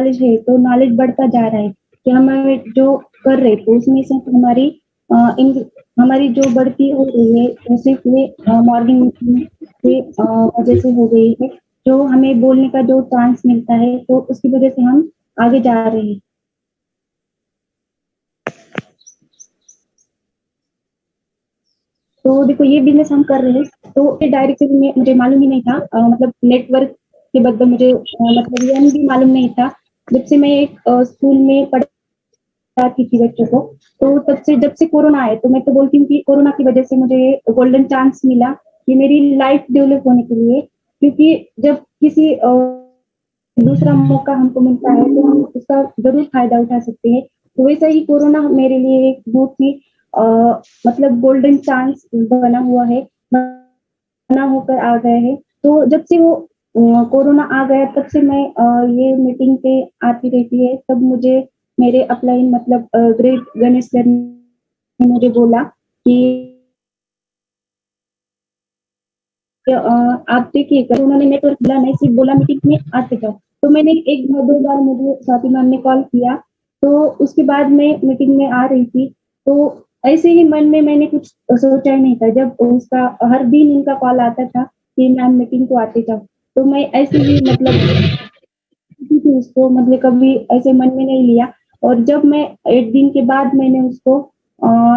Knowledge है तो knowledge बढ़ता जा रहा है कि हम जो कर रहे तो उसमें से हमारी जो बढ़ती हो रही है वो सिर्फ ये मॉर्निंग से वजह से हो गई है। जो हमें बोलने का जो चांस मिलता है तो उसकी वजह से हम आगे जा रहे हैं। तो देखो ये बिजनेस हम कर रहे हैं तो ये डायरेक्टली में मुझे मालूम ही नहीं था, मतलब नेटवर्क के बदले मुझे मतलब ये भी मालूम नहीं था। जब से मैं एक स्कूल में पढ़ाती थी बच्चों को, तो तब से जब से कोरोना आया तो मैं तो बोलती हूँ कि कोरोना की वजह से मुझे गोल्डन चांस मिला कि मेरी लाइफ डेवलप होने के लिए, क्योंकि जब किसी दूसरा मौका हमको मिलता है तो हम उसका जरूर फायदा उठा सकते हैं। तो वैसा ही कोरोना मेरे लिए एक बहुत ही अ, मतलब गोल्डन चांस बना हुआ है, बना होकर आ गया है। तो जब से वो कोरोना आ गया तब से मैं ये मीटिंग पे आती रहती है। तब मुझे मेरे अपलाइन मतलब ग्रेट गणेश सर ने मुझे बोला कि आप देखिए, उन्होंने नेटवर्क बोला नहीं, सिर्फ बोला मीटिंग में आते जाओ। तो मैंने एक बार दो बार मुझे स्वाति मैम ने कॉल किया, तो उसके बाद मैं मीटिंग में आ रही थी। तो ऐसे ही मन में मैंने कुछ सोचा ही नहीं था। जब उसका हर दिन उनका कॉल आता था कि मैम मीटिंग को आते जाओ, तो मैं ऐसे ही मतलब थी उसको, मतलब कभी ऐसे मन में नहीं लिया। और जब मैं एक दिन के बाद मैंने उसको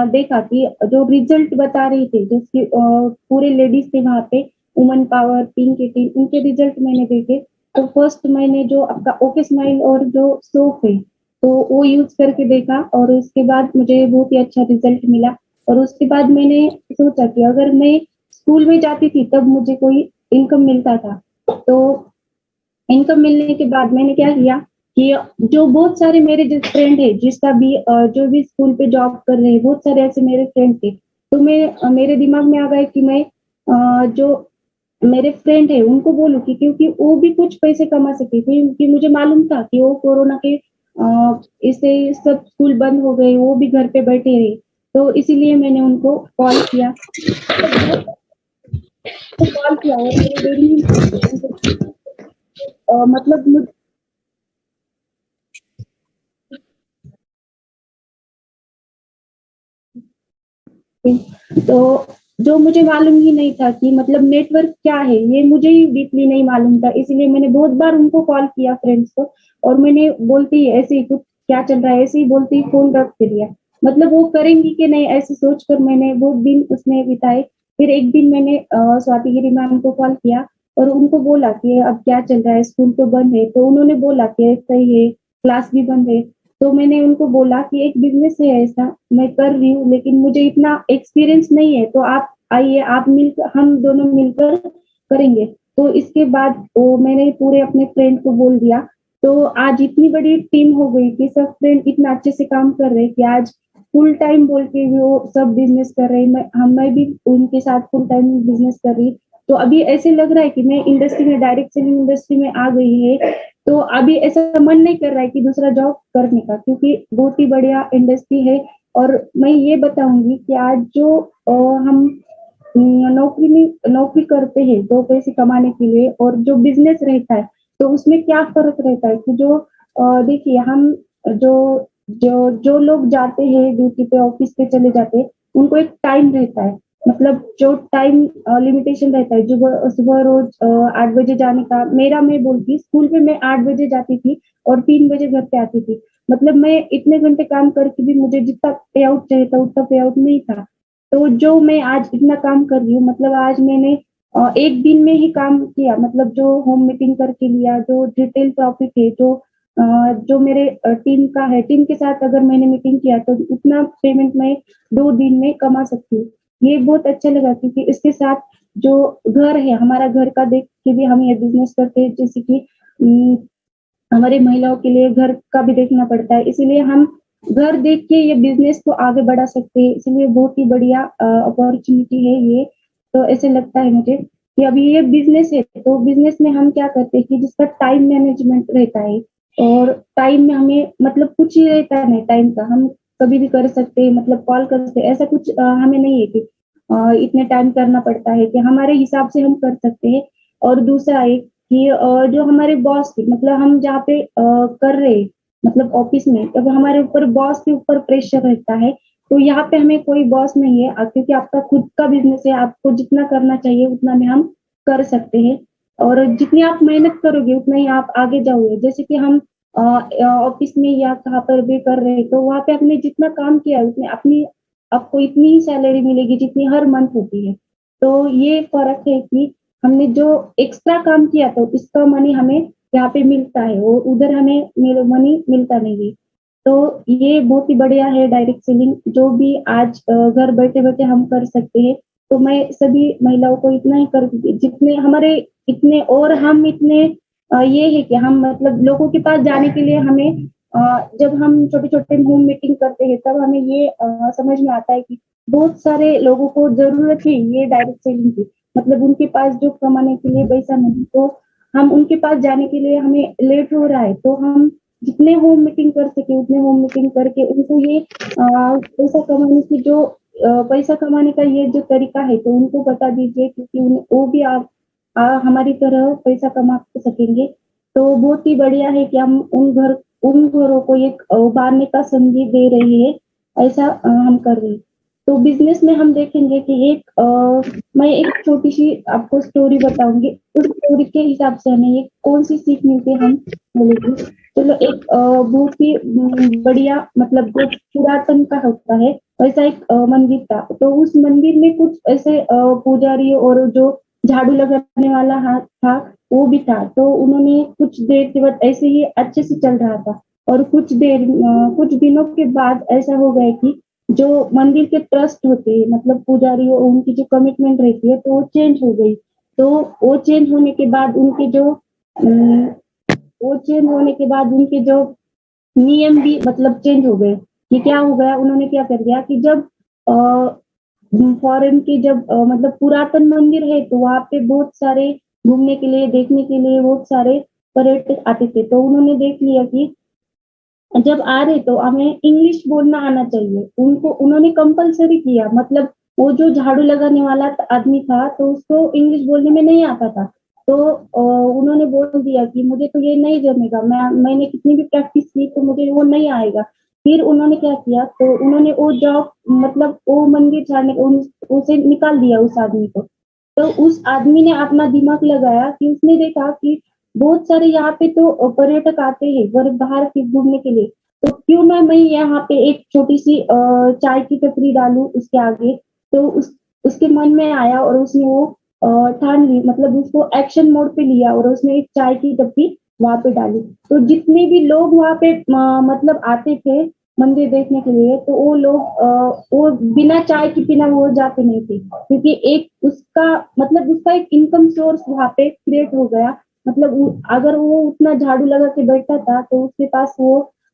देखा कि जो रिजल्ट बता रहे थे, जिसके पूरे लेडीज थे वहां पे, वुमन पावर पिंक की टीम, उनके रिजल्ट मैंने देखे। तो फर्स्ट मैंने जो आपका ओके स्माइल और जो सोप है तो वो यूज करके देखा, और उसके बाद मुझे बहुत ही अच्छा रिजल्ट मिला। और उसके बाद मैंने सोचा कि अगर मैं स्कूल में जाती थी तब मुझे कोई इनकम मिलता था। तो इनकम मिलने के बाद मैंने क्या किया कि जो बहुत सारे मेरे जो फ्रेंड है, जिसका भी जो भी स्कूल पे जॉब कर रहे हैं, बहुत सारे ऐसे मेरे फ्रेंड थे। तो मैं मेरे दिमाग में आ गया कि मैं जो मेरे फ्रेंड है उनको बोलूं कि क्योंकि वो भी कुछ पैसे कमा सके, क्योंकि मुझे मालूम था कि वो कोरोना के इससे सब स्कूल बंद हो गए, वो भी घर पे बैठे रहे। तो इसीलिए मैंने उनको कॉल किया, तो कॉल किया और मेरे डेली मतलब तो जो मुझे मालूम ही नहीं था कि मतलब नेटवर्क क्या है, ये मुझे ही डीपली नहीं मालूम था। इसलिए मैंने बहुत बार उनको कॉल किया फ्रेंड्स को, और मैंने बोलते ही ऐसे ही कुछ क्या चल रहा है ऐसे ही बोलते ही फोन रख के दिया। मतलब वो करेंगी कि नहीं ऐसे सोचकर मैंने बहुत दिन उसमें बिताए। फिर एक दिन मैंने स्वाति गिरी मैम को कॉल किया और उनको बोला कि अब क्या चल रहा है, स्कूल तो बंद है। तो उन्होंने बोला कि सही है, क्लास भी बंद है। तो मैंने उनको बोला कि एक बिजनेस है ऐसा, मैं कर रही हूँ लेकिन मुझे इतना एक्सपीरियंस नहीं है, तो आप आइए, आप मिलकर, हम दोनों मिलकर करेंगे। तो इसके बाद वो मैंने पूरे अपने फ्रेंड को बोल दिया। तो आज इतनी बड़ी टीम हो गई कि सब फ्रेंड इतना अच्छे से काम कर रहे हैं कि आज फुल टाइम बोल के भी वो सब बिजनेस कर रहे हैं। मैं भी उनके साथ फुल टाइम बिजनेस कर रही। तो अभी ऐसे लग रहा है कि मैं इंडस्ट्री में, डायरेक्ट सेलिंग इंडस्ट्री में आ गई है। तो अभी ऐसा मन नहीं कर रहा है कि दूसरा जॉब करने का, क्योंकि बहुत ही बढ़िया इंडस्ट्री है। और मैं ये बताऊंगी कि आज जो हम नौकरी में नौकरी करते हैं दो पैसे कमाने के लिए, और जो बिजनेस रहता है तो उसमें क्या फर्क रहता है कि जो देखिए हम जो जो लोग जाते हैं ड्यूटी पे, ऑफिस पे चले जाते हैं, उनको एक टाइम रहता है, मतलब जो टाइम लिमिटेशन रहता है। जो सुबह रोज 8 बजे जाने का, मेरा मैं बोलती स्कूल में मैं 8 बजे जाती थी और 3 बजे घर पे आती थी। मतलब मैं इतने घंटे काम करके भी मुझे जितना पे आउट चाहिए था उतना पे आउट नहीं था। तो जो मैं आज इतना काम कर रही हूँ, मतलब आज मैंने एक दिन में ही काम किया, मतलब जो होम मीटिंग करके लिया, जो रिटेल प्रॉफिट है, जो मेरे टीम का है, टीम के साथ अगर मैंने मीटिंग किया तो उतना पेमेंट मैं 2 दिन में कमा सकती हूँ। ये बहुत अच्छा लगा, क्योंकि इसके साथ जो घर है, हमारा घर का देख के भी हम ये बिजनेस करते हैं, जैसे कि हमारे महिलाओं के लिए घर का भी देखना पड़ता है, इसीलिए हम घर देख के ये बिजनेस को आगे बढ़ा सकते हैं। इसलिए बहुत ही बढ़िया अपॉर्चुनिटी है ये। तो ऐसे लगता है मुझे कि अभी ये बिजनेस है, तो बिजनेस में हम क्या करते हैं कि जिसका टाइम मैनेजमेंट रहता है, और टाइम में हमें मतलब कुछ ही रहता है नहीं टाइम का, हम कभी भी कर सकते हैं, मतलब कॉल कर सकते हैं, ऐसा कुछ हमें नहीं है कि इतने टाइम करना पड़ता है, कि हमारे हिसाब से हम कर सकते हैं। और दूसरा एक कि जो हमारे बॉस थे मतलब हम जहाँ पे कर रहे हैं, मतलब ऑफिस में, जब हमारे ऊपर बॉस के ऊपर प्रेशर रहता है, तो यहाँ पे हमें कोई बॉस नहीं है, क्योंकि आपका खुद का बिजनेस है, आपको जितना करना चाहिए उतना में हम कर सकते हैं और जितनी आप मेहनत करोगे उतना ही आप आगे जाओगे। जैसे कि हम ऑफिस में या कहाँ पर भी कर रहे हैं, तो वहाँ पे आपने जितना काम किया है उसमें अपनी आपको इतनी ही सैलरी मिलेगी जितनी हर मंथ होती है। तो ये फ़र्क है कि हमने जो एक्स्ट्रा काम किया तो इसका मनी हमें यहाँ पे मिलता है और उधर हमें मनी मिलता नहीं है। तो ये बहुत ही बढ़िया है डायरेक्ट सेलिंग जो भी आज घर बैठे-बैठे हम कर सकते हैं। तो मैं सभी महिलाओं को इतना ही कर जितने हमारे इतने और हम इतने ये है कि हम मतलब लोगों के पास जाने के लिए हमें जब हम छोटे-छोटे होम मीटिंग करते हैं तब हमें ये समझ में आता है कि बहुत सारे लोगों को ज़रूरत है ये डायरेक्ट सेलिंग की। मतलब उनके पास जो कमाने के लिए पैसा नहीं, तो हम उनके पास जाने के लिए हमें लेट हो रहा है, तो हम जितने होम मीटिंग कर सकें उतने होम मीटिंग करके उनको ये पैसा कमाने का ये जो तरीका है तो उनको बता दीजिए क्योंकि वो भी आप हमारी तरह पैसा कमा सकेंगे। तो बहुत ही बढ़िया है कि हम उन घरों को एक उभारने का संदेश दे रही है, ऐसा हम कर रहे हैं। तो बिज़नेस में हम देखेंगे कि मैं एक छोटी-सी आपको स्टोरी बताऊँगी। उस स्टोरी के हिसाब से हमें ये कौन-सी सीख मिलती है हम बोलेंगे। चलो एक बहुत ही बढ़िया मतलब जो पुरातन का होता है, वैसा एक मंदिर था। तो उस मंदिर में कुछ ऐसे पुजारी और जो झाड़ू लगाने वाला हाथ था, वो भी था। तो उन्होंने कुछ देर के बाद ऐसे ही अच्छे से चल रहा था और कुछ दिनों के बाद ऐसा हो गया कि जो मंदिर के ट्रस्ट होते हैं मतलब पुजारी और उनकी जो कमिटमेंट रहती है, तो वो चेंज हो गई। तो वो चेंज होने के बाद उम, वो चेंज होने के बाद उनके जो नियम भी मतलब चेंज हो गए। कि क्या हो गया उन्होंने क्या कर दिया कि जब अ, फॉरेन के जब मतलब पुरातन मंदिर है तो वहाँ पे बहुत सारे घूमने के लिए, देखने के लिए बहुत सारे पर्यटक आते थे। तो उन्होंने देख लिया कि जब आ रहे तो हमें इंग्लिश बोलना आना चाहिए। उनको उन्होंने कंपल्सरी किया मतलब वो जो झाड़ू लगाने वाला आदमी था तो उसको इंग्लिश बोलने में नहीं आता था। तो उन्होंने बोल दिया कि मुझे तो ये नहीं जमेगा, मैंने कितनी भी प्रैक्टिस की तो मुझे वो नहीं आएगा। फिर उन्होंने क्या किया तो उन्होंने वो जॉब मतलब वो मंदिर जाने उसे निकाल दिया उस आदमी को। तो उस आदमी ने अपना दिमाग लगाया कि उसने देखा कि बहुत सारे यहाँ पे तो पर्यटक आते हैं बाहर के घूमने के लिए, तो क्यों ना मैं यहाँ पे एक छोटी-सी चाय की टपरी डालूँ उसके आगे। तो उसके मन में आया और उसने वो ठान ली मतलब उसको एक्शन मोड पे लिया और उसने एक चाय की टपरी वहाँ पे डाली। तो जितने भी लोग वहाँ पे मतलब आते थे मंदिर देखने के लिए, तो वो लोग वो बिना चाय के बिना वो जाते नहीं थे। क्योंकि एक उसका मतलब उसका एक इनकम सोर्स वहाँ पे क्रिएट हो गया। मतलब अगर वो उतना झाड़ू लगा के बैठता था तो उसके पास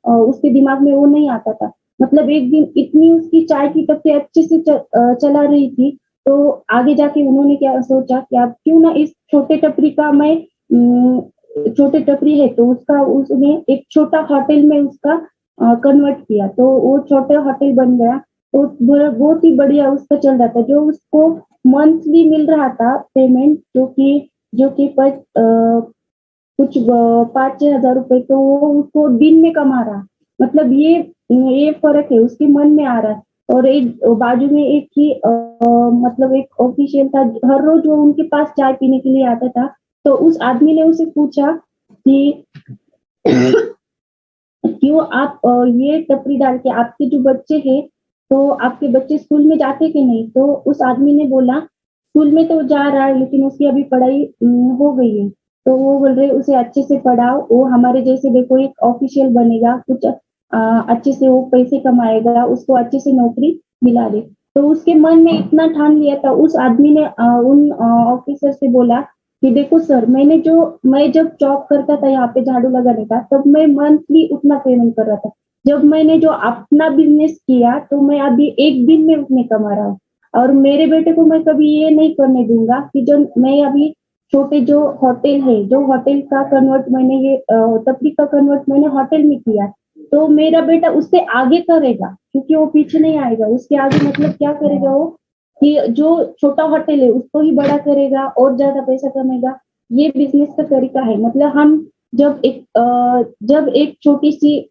उसके दिमाग में वो नहीं आता था। मतलब एक दिन इतनी उसकी चाय की टपरी अच्छे से चला रही थी, तो आगे जाके उन्होंने क्या सोचा कि अब क्यों ना इस छोटे टपरी का मैं छोटे टपरी है तो उसका उसने एक छोटा होटल में उसका कन्वर्ट किया। तो वो छोटा होटल बन गया। तो बहुत ही बढ़िया उसका चल रहा था। जो उसको मंथली मिल रहा था पेमेंट जो कि कुछ 5-6 हज़ार रुपए तो वो उसको दिन में कमा रहा। मतलब ये फ़र्क है उसके मन में आ रहा है। और एक बाजू में एक ही मतलब एक ऑफिशियल था, हर रोज़ वो उनके पास चाय पीने के लिए आता था। तो उस आदमी ने उसे पूछा कि क्यों आप ये टपरी डाल के आपके जो बच्चे हैं, तो आपके बच्चे स्कूल में जाते कि नहीं? तो उस आदमी ने बोला, स्कूल में तो जा रहा है लेकिन उसकी अभी पढ़ाई हो गई है। तो वो बोल रहे उसे अच्छे से पढ़ाओ, वो हमारे जैसे देखो एक ऑफिशियल बनेगा, कुछ अच्छे से वो पैसे कमाएगा, उसको अच्छे से नौकरी दिला दे। तो उसके मन में इतना ठान लिया था, उस आदमी ने उन ऑफिसर से बोला कि देखो सर मैं जब जॉब करता था यहाँ पे झाड़ू लगाने का, तब मैं मंथली उतना पेमेंट कर रहा था। जब मैंने जो अपना बिज़नेस किया, तो मैं अभी 1 दिन में उतने कमा रहा हूँ। और मेरे बेटे को मैं कभी ये नहीं करने दूँगा कि जो मैं अभी छोटे जो होटल का कन्वर्ट मैंने टपरी का कन्वर्ट मैंने होटल में किया। तो मेरा बेटा उससे आगे करेगा, क्योंकि वो पीछे नहीं आएगा। उसके आगे मतलब क्या करेगा वो कि जो छोटा होटल है उसको ही बड़ा करेगा और ज़्यादा पैसा कमाएगा। ये बिज़नेस का तरीका है। मतलब हम जब एक छोटी-सी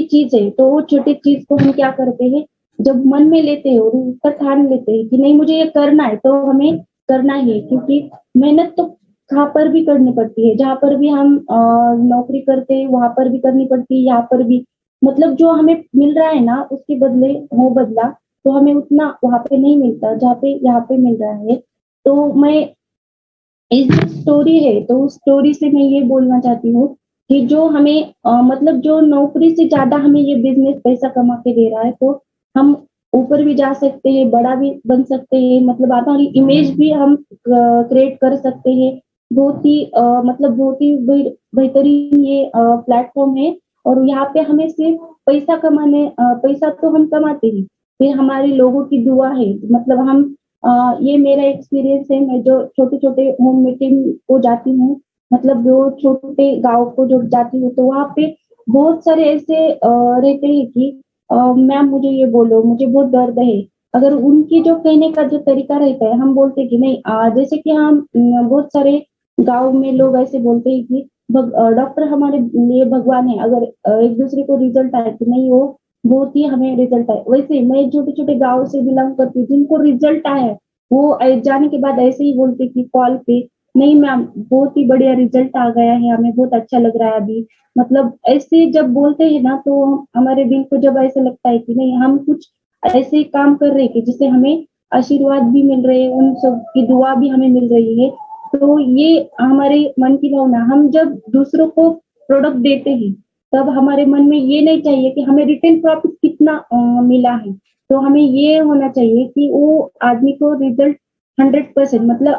चीज़ है, तो वो छोटी चीज़ को हम क्या करते हैं, जब मन में लेते हैं और ऊपर ठान लेते हैं कि नहीं मुझे ये करना है, तो हमें करना ही है क्योंकि मेहनत तो कहाँ पर भी करनी पड़ती है, जहाँ पर भी हम नौकरी करते हैं, वहाँ पर भी करनी पड़ती है, यहाँ पर भी। मतलब जो हमें मिल रहा है ना, उसके बदले वो बदला, तो हमें उतना वहाँ पे नहीं मिलता, जहाँ पे यहाँ पे मिल रहा है। तो मैं ये जो स्टोरी है, तो उस स्टोरी से मैं ये बोलना चाहती हूँ कि जो हमें मतलब जो नौकरी से ज़्यादा हमें ये बिज़नेस पैसा कमा के दे रहा है, तो हम ऊपर भी जा सकते हैं, बड़ा भी बन सकते हैं, मतलब हमारी इमेज भी हम क्रिएट कर सकते हैं। मतलब बहुत ही बेहतरीन ये प्लेटफ़ॉर्म है और यहाँ पे हमें सिर्फ़ पैसा तो हम कमाते ही, फिर हमारे लोगों की दुआ है, मतलब ये मेरा एक्सपीरियंस है, मैं जो छोटे-छोटे होम मीटिंग को जाती हूँ, मतलब जो छोटे गाँव को जब जाती हूँ, तो वहाँ पे बहुत सारे ऐसे रहते हैं कि मैम मुझे ये बोलो, मुझे बहुत दर्द है। अगर उनकी जो कहने का जो तरीका रहता है, हम बोलते हैं कि नहीं जैसे कि हम बहुत सारे गाँव में लोग ऐसे बोलते हैं कि डॉक्टर हमारे लिए भगवान है, अगर एक-दूसरे को रिज़ल्ट आए तो नहीं वो बहुत ही हमें रिज़ल्ट आए। वैसे मैं छोटे-छोटे गाँव से बिलॉन्ग करती हूँ, जिनको रिज़ल्ट आया है, वो जाने के बाद ऐसे ही बोलते कि कॉल पे, "नहीं मैम, बहुत ही बढ़िया रिज़ल्ट आ गया है, हमें बहुत अच्छा लग रहा है अभी।" मतलब ऐसे जब बोलते हैं ना, तो हमारे दिल को जब ऐसा लगता है कि नहीं, हम कुछ ऐसे काम कर रहे हैं कि जिससे हमें आशीर्वाद भी मिल रहे हैं, उन सब की दुआ भी हमें मिल रही है। तो ये हमारे मन की भावना हम जब दूसरों को प्रोडक्ट देते हैं, तब हमारे मन में ये नहीं चाहिए कि हमें रिटर्न प्रॉफिट कितना मिला है। तो हमें ये होना चाहिए कि वो आदमी को रिज़ल्ट 100% मतलब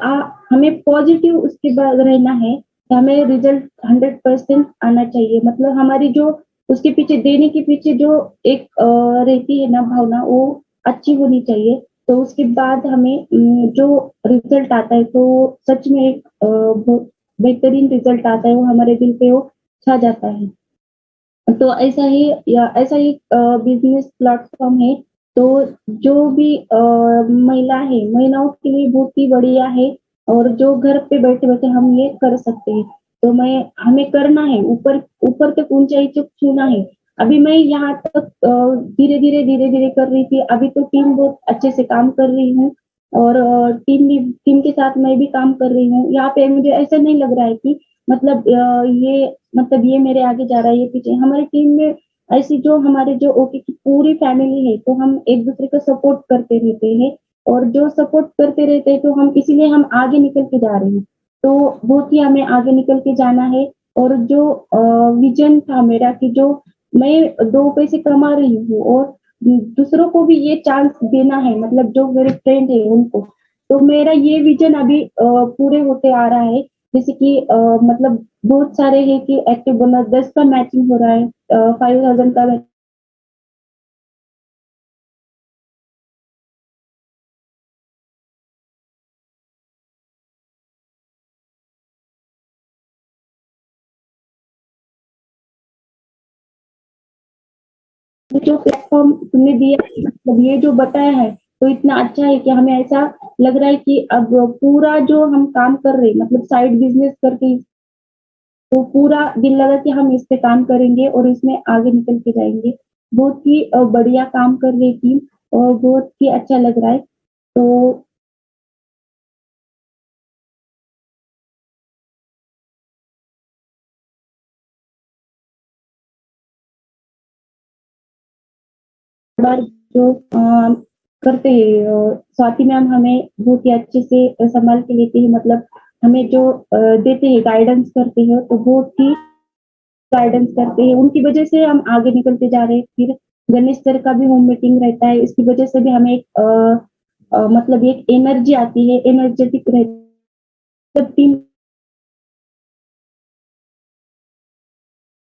हमें पॉज़िटिव उसके बाद रहना है, कि हमें रिज़ल्ट 100% आना चाहिए। मतलब हमारी जो उसके पीछे देने के पीछे जो एक रहती है ना भावना, वो अच्छी होनी चाहिए। तो उसके बाद हमें जो रिज़ल्ट आता है, तो सच में एक बहुत बेहतरीन रिज़ल्ट आता है, वो हमारे दिल पे वो छा जाता है। तो ऐसा ही बिज़नेस प्लेटफ़ॉर्म है, तो जो भी महिला है, महिलाओं के लिए बहुत ही बढ़िया है और जो घर पे बैठे-बैठे हम ये कर सकते हैं। तो हमें करना है, ऊपर ऊपर तक ऊँचाई तक छूना है। अभी मैं यहाँ तक धीरे-धीरे कर रही थी, अभी तो टीम बहुत अच्छे से काम कर रही हूँ और टीम के साथ मैं भी काम कर रही हूँ। यहाँ पे मुझे ऐसा नहीं लग रहा है कि ये मेरे आगे जा रहा है, ये पीछे हमारी टीम में ऐसी जो हमारे जो ओटी की पूरी फैमिली है, तो हम एक-दूसरे का सपोर्ट करते रहते हैं और जो सपोर्ट करते रहते हैं, तो हम इसीलिए हम आगे निकल के जा रहे हैं। तो बहुत ही हमें आगे निकल के जाना है और जो विज़न था मेरा कि जो मैं 2 पैसे कमा रही हूँ और दूसरों को भी ये चांस देना है, मतलब जो मेरे फ्रेंड है उनको। तो मेरा ये विज़न अभी पूरे होते आ रहा है। जैसे कि मतलब बहुत सारे हैं कि एक्टिव बोनस 10 का मैचिंग हो रहा है 5000 का जो प्लेटफ़ॉर्म तुमने दिया है, मतलब ये जो बताया है, तो इतना अच्छा है कि हमें ऐसा लग रहा है कि अब पूरा जो हम काम कर रहे हैं, मतलब साइड बिज़नेस करके तो पूरा दिल लगा कि हम इस पे काम करेंगे और इसमें आगे निकल के जाएँगे। बहुत ही बढ़िया काम कर रही टीम और बहुत ही अच्छा लग रहा है। तो बार जो करते हैं स्वाति मैम हमें बहुत ही अच्छे से सँभाल के लेते हैं, मतलब हमें जो देते हैं, गाइडेंस करते हैं, तो बहुत ही गाइडेंस करते हैं, उनकी वजह से हम आगे निकलते जा रहे हैं। फिर गणेश सर का भी होम मीटिंग रहता है, इसकी वजह से भी हमें एक मतलब एक एनर्जी आती है, एनर्जेटिक सब टीम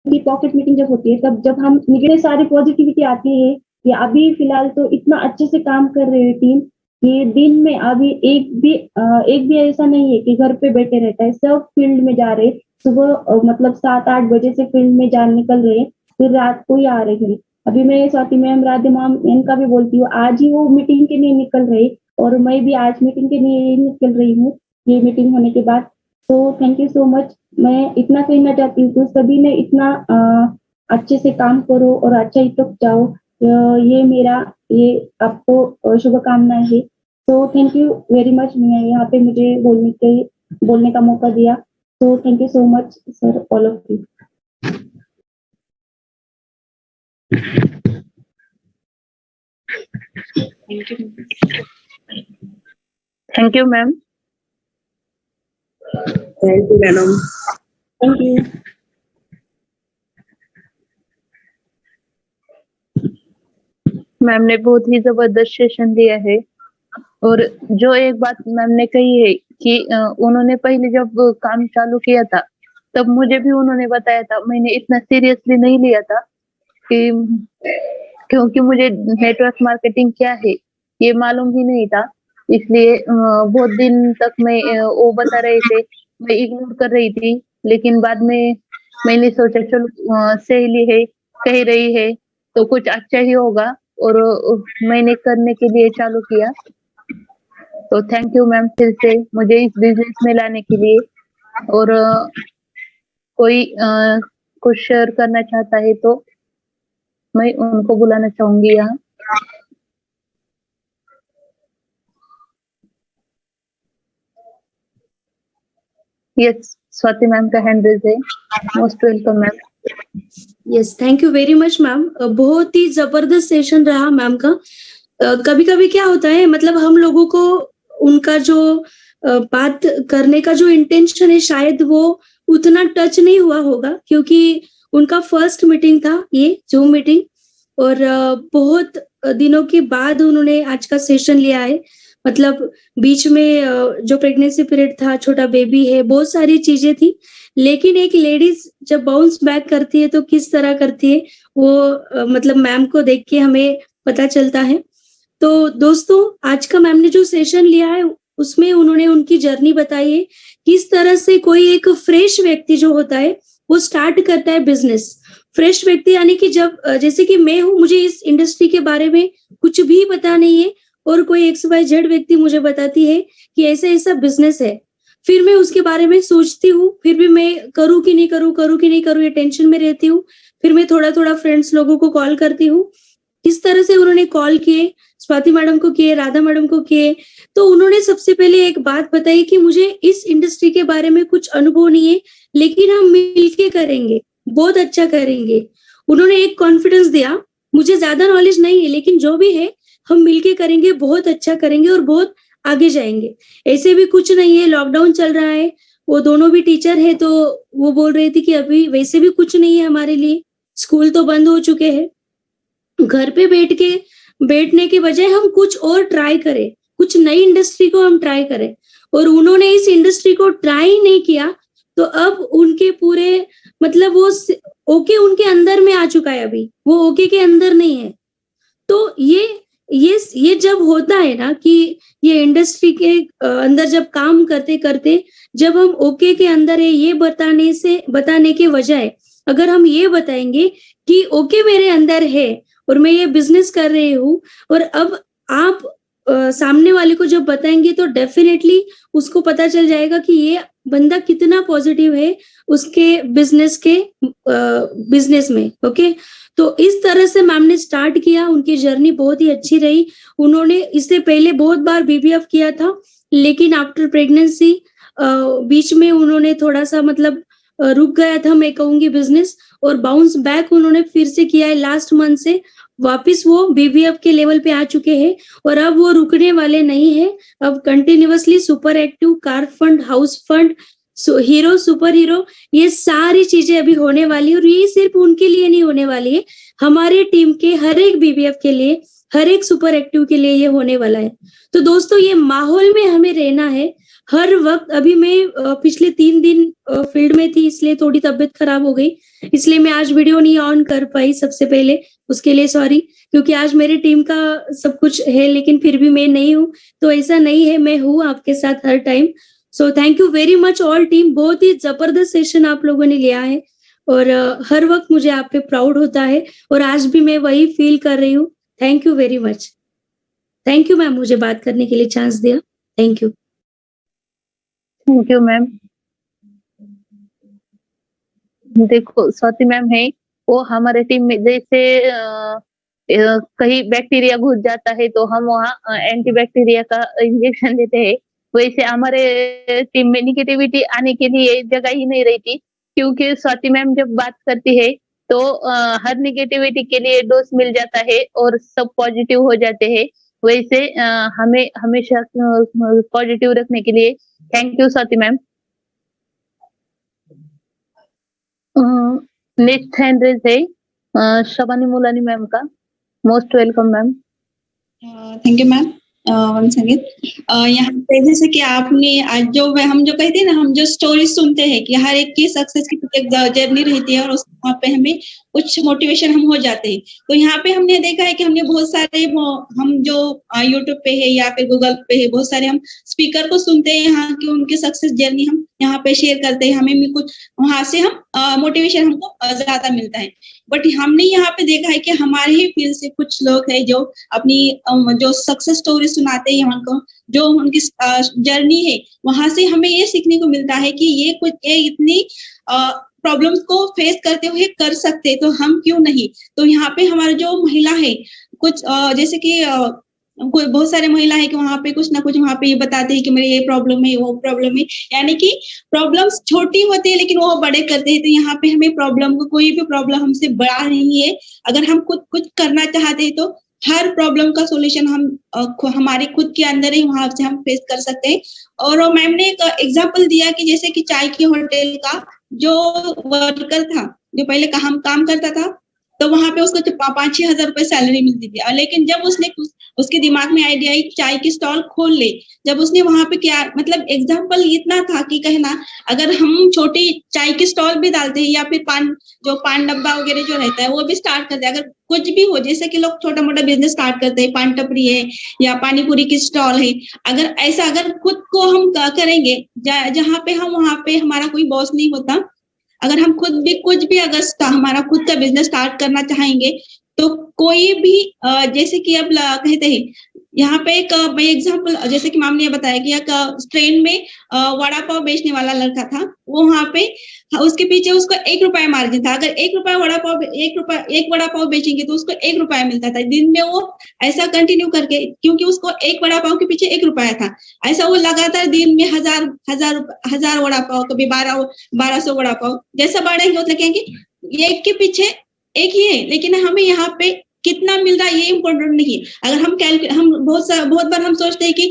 की पॉकेट मीटिंग जब होती है, तब जब हम इतने सारी पॉजिटिविटी आती है कि अभी फिलहाल तो इतना अच्छे से काम कर रही है टीम कि दिन में अभी एक भी ऐसा नहीं है कि घर पे बैठे रहता है, सब फील्ड में जा रहे हैं। सुबह मतलब 7-8 बजे से फील्ड में जा निकल रहे हैं, फिर रात को ही आ रहे घर। अभी मैं स्वाति मैम, राधे मैम इनका भी बोलती हूँ, आज ही वो मीटिंग के लिए निकल रहे और मैं भी आज मीटिंग के लिए ही निकल रही हूँ, ये मीटिंग होने के बाद। सो थैंक यू सो मच। मैं इतना कहना चाहती हूँ कि सभी ने इतना अच्छे से काम करो और अच्छा ही तक जाओ। ये मेरा ये आपको शुभकामनाएं है। तो थैंक यू वेरी मच, मैं यहाँ पे मुझे बोलने का मौका दिया। तो thank you so much sir, all of you. Thank you ma'am. Thank you madam. Thank you. Ma'am ने बहुत ही जबरदस्त सेशन दिया है, और जो एक बात मैम ने कही है कि उन्होंने पहले जब काम चालू किया था तब मुझे भी उन्होंने बताया था, मैंने इतना सीरियसली नहीं लिया था कि क्योंकि मुझे नेटवर्क मार्केटिंग क्या है ये मालूम ही नहीं था, इसलिए बहुत दिन तक मैं वो बता रहे थे, मैं इग्नोर कर रही थी। लेकिन बाद में मैंने सोचा चलो सहेली है कह रही है तो कुछ अच्छा ही होगा, और मैंने करने के लिए चालू किया। तो थैंक यू मैम फिर से मुझे इस बिजनेस में लाने के लिए। और कोई कुछ शेयर करना चाहता है तो मैं उनको बुलाना चाहूंगी यहाँ। यस, स्वाति मैम का हैंड रेज है। Most welcome ma'am. Yes, thank you very much ma'am. बहुत ही जबरदस्त सेशन रहा मैम का। कभी कभी क्या होता है, मतलब हम लोगों को उनका जो बात करने का जो इंटेंशन है शायद वो उतना टच नहीं हुआ होगा, क्योंकि उनका फर्स्ट मीटिंग था ये जूम मीटिंग, और बहुत दिनों के बाद उन्होंने आज का सेशन लिया है। मतलब बीच में जो प्रेगनेंसी पीरियड था, छोटा बेबी है, बहुत सारी चीजें थी, लेकिन एक लेडीज जब बाउंस बैक करती है तो किस तरह करती है वो मतलब मैम को देख के हमें पता चलता है। तो दोस्तों, आज का मैम ने जो सेशन लिया है उसमें उन्होंने उनकी जर्नी बताई है, किस तरह से कोई एक फ्रेश व्यक्ति जो होता है वो स्टार्ट करता है बिजनेस। फ्रेश व्यक्ति यानी कि जब जैसे कि मैं हूँ, मुझे इस इंडस्ट्री के बारे में कुछ भी पता नहीं है, और कोई XYZ व्यक्ति मुझे बताती है कि ऐसा ऐसा बिजनेस है, फिर मैं उसके बारे में सोचती हूँ, फिर भी मैं करूँ कि नहीं करूँ, ये टेंशन में रहती हूँ। फिर मैं थोड़ा थोड़ा फ्रेंड्स लोगों को कॉल करती हूँ। किस तरह से उन्होंने कॉल किए, स्वाति मैडम को किए, राधा मैडम को किए, तो उन्होंने सबसे पहले एक बात बताई कि मुझे इस इंडस्ट्री के बारे में कुछ अनुभव नहीं है, लेकिन हम मिलके करेंगे, बहुत अच्छा करेंगे। उन्होंने एक कॉन्फिडेंस दिया, मुझे ज्यादा नॉलेज नहीं है लेकिन जो भी है हम मिलके करेंगे, बहुत अच्छा करेंगे और बहुत आगे जाएंगे। ऐसे भी कुछ नहीं है, लॉकडाउन चल रहा है, वो दोनों भी टीचर है, तो वो बोल रही थी कि अभी वैसे भी कुछ नहीं है हमारे लिए, स्कूल तो बंद हो चुके हैं, घर पे बैठने के बजाय हम कुछ और ट्राई करें, कुछ नई इंडस्ट्री को हम ट्राई करें। और उन्होंने इस इंडस्ट्री को ट्राई नहीं किया, तो अब उनके पूरे मतलब वो ओके उनके अंदर में आ चुका है, अभी वो ओके के अंदर नहीं है। तो ये जब होता है ना कि ये इंडस्ट्री के अंदर जब काम करते करते जब हम ओके के अंदर है ये बताने के बजाय अगर हम ये बताएंगे कि ओके मेरे अंदर है और मैं ये बिजनेस कर रही हूँ, और अब आप सामने वाले को जब बताएंगे तो डेफिनेटली उसको पता चल जाएगा कि ये बंदा कितना पॉजिटिव है उसके बिजनेस में। ओके, तो इस तरह से मैम ने स्टार्ट किया, उनकी जर्नी बहुत ही अच्छी रही। उन्होंने इससे पहले बहुत बार BBF किया था, लेकिन आफ्टर प्रेगनेंसी बीच में उन्होंने थोड़ा सा मतलब रुक गया था, मैं कहूंगी बिजनेस, और बाउंस बैक उन्होंने फिर से किया है लास्ट मंथ से, वापस वो BBF के लेवल पे आ चुके हैं, और अब वो रुकने वाले नहीं है। अब continuously super active, car fund, house fund, hero, super hero, ये सारी चीजें अभी होने वाली है, और ये सिर्फ उनके लिए नहीं होने वाली है, हमारे टीम के हर एक BBF के लिए, हर एक सुपर एक्टिव के लिए ये होने वाला है। तो दोस्तों, ये माहौल में हमें रहना है हर वक्त। अभी मैं पिछले 3 दिन फील्ड में थी, इसलिए थोड़ी तबीयत खराब हो गई, इसलिए मैं आज वीडियो नहीं ऑन कर पाई सबसे पहले, उसके लिए सॉरी, क्योंकि आज मेरी टीम का सब कुछ है, लेकिन फिर भी मैं नहीं हूँ, तो ऐसा नहीं है, मैं हूँ आपके साथ हर time. So thank you very much all team, बहुत ही जबरदस्त सेशन आप लोगों ने लिया है, और हर वक्त मुझे आप पे प्राउड होता है, और आज भी मैं वही फील कर रही हूँ। Thank you very much. Thank you ma'am, मुझे बात करने के लिए चांस दिया। Thank you. Thank you ma'am. देखो स्वाति मैम है, वो हमारे टीम में जैसे कहीं बैक्टीरिया घुस जाता है तो हम वहाँ एंटी बैक्टीरिया का इंजेक्शन देते हैं। वैसे हमारे टीम में निगेटिविटी आने के लिए जगह ही नहीं रहती, क्योंकि स्वाति मैम जब बात करती है तो हर निगेटिविटी के लिए डोज मिल जाता है और सब पॉजिटिव हो जाते हैं। वैसे हमें हमेशा पॉजिटिव रखने के लिए thank you Swati ma'am. Next hand raise है शबानी मुलानी मैम का। Most welcome ma'am. Thank you ma'am once again. यहाँ पे जैसे कि आपने आज जो हम जो कहते हैं ना, हम जो स्टोरी सुनते हैं कि हर एक की सक्सेस की एक जर्नी रहती है और उस वहाँ पे हमें कुछ मोटिवेशन हम हो जाते हैं। तो यहाँ पे हमने देखा है कि हमने बहुत सारे हम जो यूट्यूब पे है या फिर गूगल पे है, बहुत सारे हम स्पीकर को सुनते हैं यहाँ की उनकी सक्सेस जर्नी हम यहाँ पे शेयर करते हैं, हमें भी कुछ वहां से हम मोटिवेशन हमको ज्यादा मिलता है। बट हमने यहाँ पे देखा है कि हमारे ही फील्ड से कुछ लोग हैं जो अपनी जो सक्सेस स्टोरी सुनाते हैं हमको, जो उनकी जर्नी है, वहां से हमें ये सीखने को मिलता है कि ये इतनी प्रॉब्लम्स को फेस करते हुए कर सकते, तो हम क्यों नहीं। तो यहाँ पे हमारा जो महिला है कुछ जैसे कि कोई बहुत सारे महिला है कि वहां पे कुछ ना कुछ वहां पे ये बताते हैं कि मेरे ये प्रॉब्लम है वो प्रॉब्लम है, यानी कि प्रॉब्लम्स छोटी होती है लेकिन वो बड़े करते हैं। तो यहाँ पे हमें प्रॉब्लम को, कोई भी प्रॉब्लम हमसे बड़ा नहीं है, अगर हम खुद कुछ करना चाहते हैं तो हर प्रॉब्लम का सॉल्यूशन हम हमारे खुद के अंदर ही वहां से हम फेस कर सकते हैं। और मैम ने एक एग्जांपल दिया कि जैसे कि चाय की होटल का जो वर्कर था, जो पहले काम करता था, तो वहां पे उसको 5-6 हजार रुपए सैलरी मिलती थी, लेकिन जब उसके दिमाग में आइडिया आई चाय की स्टॉल खोल ले, जब उसने वहां पे क्या मतलब एग्जाम्पल इतना था कि कहना अगर हम छोटी चाय की स्टॉल भी डालते हैं या फिर पान डब्बा वगैरह जो रहता है वो भी स्टार्ट करते हैं, अगर कुछ भी हो, जैसे कि लोग छोटा मोटा बिजनेस स्टार्ट करते हैं, पान टपरी है या पानी पूरी की स्टॉल है, अगर खुद को हम करेंगे जहाँ पे हम वहां पे हमारा कोई बॉस नहीं होता, अगर हम खुद भी कुछ भी अगर हमारा खुद का बिजनेस स्टार्ट करना चाहेंगे तो कोई भी जैसे कि अब कहते हैं यहाँ पे एक एग्जांपल जैसे कि मैम ने बताया कि एक ट्रेन में वड़ा पाव बेचने वाला लड़का था, वो वहां पे उसके पीछे उसको 1 रुपया मार्जिन था, अगर 1 वड़ा पाव बेचेंगे तो उसको 1 रुपया मिलता था दिन में। वो ऐसा कंटिन्यू करके, क्योंकि उसको 1 वड़ा पाव के पीछे 1 रुपया था, ऐसा वो लगातार दिन में हजार वड़ा पाव, कभी 1200 वड़ा पाव जैसा बढ़ेंगे उतना कहेंगे एक के पीछे एक ही है, लेकिन हमें यहाँ पे कितना मिल रहा है ये इम्पोर्टेंट नहीं है। अगर हम बहुत बार हम सोचते हैं कि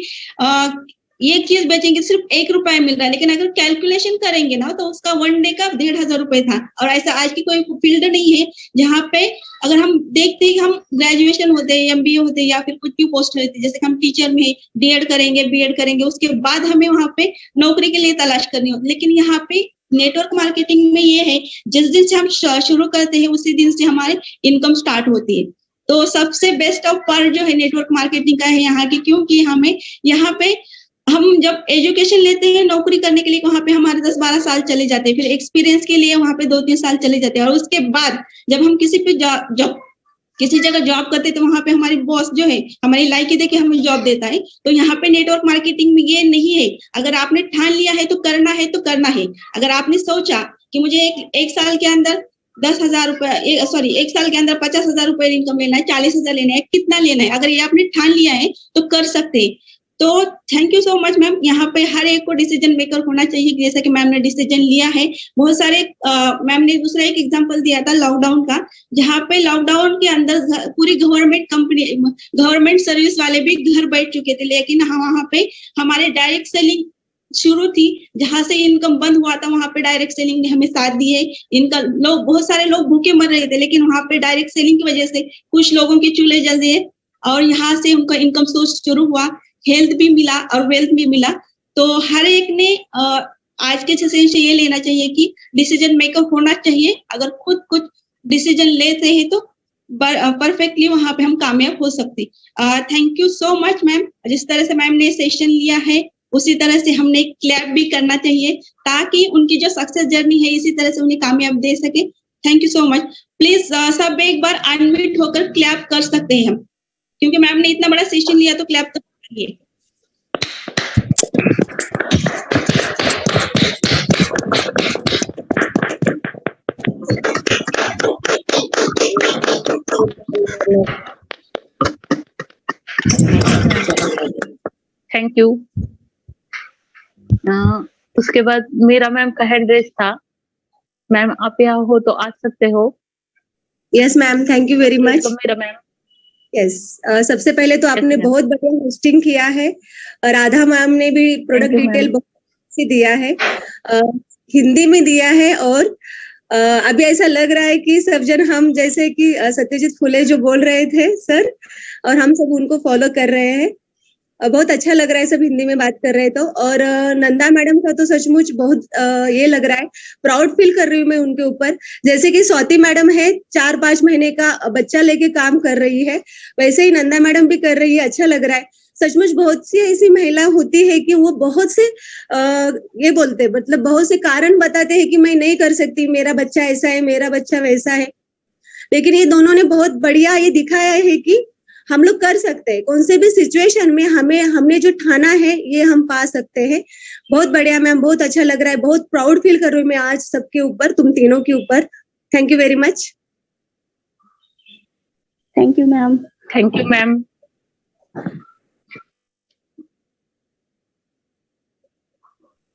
ये चीज बेचेंगे सिर्फ 1 रुपया मिल रहा है, लेकिन अगर कैलकुलेशन करेंगे ना तो उसका 1 डे का 1500 रुपए था। और ऐसा आज की कोई फील्ड नहीं है जहाँ पे अगर हम देखते हैं कि हम ग्रेजुएशन होते हैं, MBA होते हैं या फिर कुछ भी पोस्ट रहती है, जैसे हम टीचर में D.Ed करेंगे, B.Ed करेंगे, उसके बाद हमें वहाँ पे नौकरी के लिए तलाश करनी होती है। लेकिन यहाँ पे नेटवर्क मार्केटिंग में ये है, जिस दिन से हम शुरू करते हैं उसी दिन से हमारे इनकम स्टार्ट होती है। तो सबसे बेस्ट ऑफ पार्ट जो है नेटवर्क मार्केटिंग का है यहाँ की, क्योंकि हमें यहाँ पे हम जब एजुकेशन लेते हैं नौकरी करने के लिए, वहां पे हमारे 10-12 साल चले जाते हैं, फिर एक्सपीरियंस के लिए वहां पे 2-3 साल चले जाते हैं, और उसके बाद जब हम किसी जगह जॉब करते तो वहां पे हमारी बॉस जो है हमारी लायकी देके हमें जॉब देता है। तो यहाँ पे नेटवर्क मार्केटिंग में ये नहीं है, अगर आपने ठान लिया है तो करना है। अगर आपने सोचा कि मुझे एक साल के अंदर 10,000 रुपए, एक साल के अंदर 50,000 रुपए इनकम लेना है, 40,000 लेना है, कितना लेना है, अगर ये आपने ठान लिया है तो कर सकते हैं। तो thank you so much ma'am. यहाँ पे हर एक को डिसीजन मेकर होना चाहिए, जैसे कि मैम ने डिसीजन लिया है। बहुत सारे मैम ने दूसरा एक एग्जांपल दिया था लॉकडाउन का, जहाँ पे लॉकडाउन के अंदर पूरी गवर्नमेंट सर्विस वाले भी घर बैठ चुके थे, लेकिन वहाँ पे हमारे डायरेक्ट सेलिंग शुरू थी, जहां से इनकम बंद हुआ था वहां पे डायरेक्ट सेलिंग ने हमें साथ दी है। बहुत सारे लोग भूखे मर रहे थे, लेकिन वहां पे डायरेक्ट सेलिंग की वजह से कुछ लोगों के चूल्हे जल गए और यहाँ से उनका इनकम सोर्स शुरू हुआ, हेल्थ भी मिला और वेल्थ भी मिला। तो हर एक ने आज के सेशन से ये लेना चाहिए कि डिसीजन मेकर होना चाहिए। अगर खुद कुछ डिसीजन लेते हैं तो परफेक्टली वहां पे हम कामयाब हो सकते। Thank you so much ma'am. जिस तरह से मैम ने सेशन लिया है उसी तरह से हमने क्लैप भी करना चाहिए, ताकि उनकी जो सक्सेस जर्नी है इसी तरह से उन्हें कामयाब दे सके। Thank you so much. Please सब एक बार अनम्यूट होकर क्लैप कर सकते हैं हम, क्योंकि मैम ने इतना बड़ा सेशन लिया तो क्लैप तो करिए। Thank you. उसके बाद मेरा मैम का एड्रेस था। मैम आप यहाँ हो तो आ सकते हो। Yes ma'am, thank you very much. तो मेरा मैम यस, सबसे पहले तो आपने ma'am. बहुत बढ़िया होस्टिंग किया है। राधा मैम ने भी प्रोडक्ट you, डिटेल ma'am. बहुत से दिया है, हिंदी में दिया है। और अभी ऐसा लग रहा है कि सब जन हम जैसे कि सत्यजीत फुले जो बोल रहे थे सर, और हम सब उनको फॉलो कर रहे हैं। बहुत अच्छा लग रहा है सब हिंदी में बात कर रहे हैं तो। और नंदा मैडम का तो सचमुच बहुत ये लग रहा है, प्राउड फील कर रही हूँ मैं उनके ऊपर। जैसे कि स्वाति मैडम है, 4-5 महीने का बच्चा लेके काम कर रही है, वैसे ही नंदा मैडम भी कर रही है। अच्छा लग रहा है सचमुच। बहुत सी ऐसी महिला होती है कि वो बहुत से ये बोलते, मतलब बहुत से कारण बताते हैं कि मैं नहीं कर सकती, मेरा बच्चा ऐसा है, मेरा बच्चा वैसा है। लेकिन ये दोनों ने बहुत बढ़िया ये दिखाया है कि हम लोग कर सकते हैं, कौन से भी सिचुएशन में हमने जो ठाना है ये हम पा सकते हैं। बहुत बढ़िया मैम, बहुत अच्छा लग रहा है, बहुत प्राउड फील कर रही हूँ मैं आज सबके ऊपर, तुम तीनों के ऊपर। Thank you very much. Thank you ma'am. Thank you ma'am.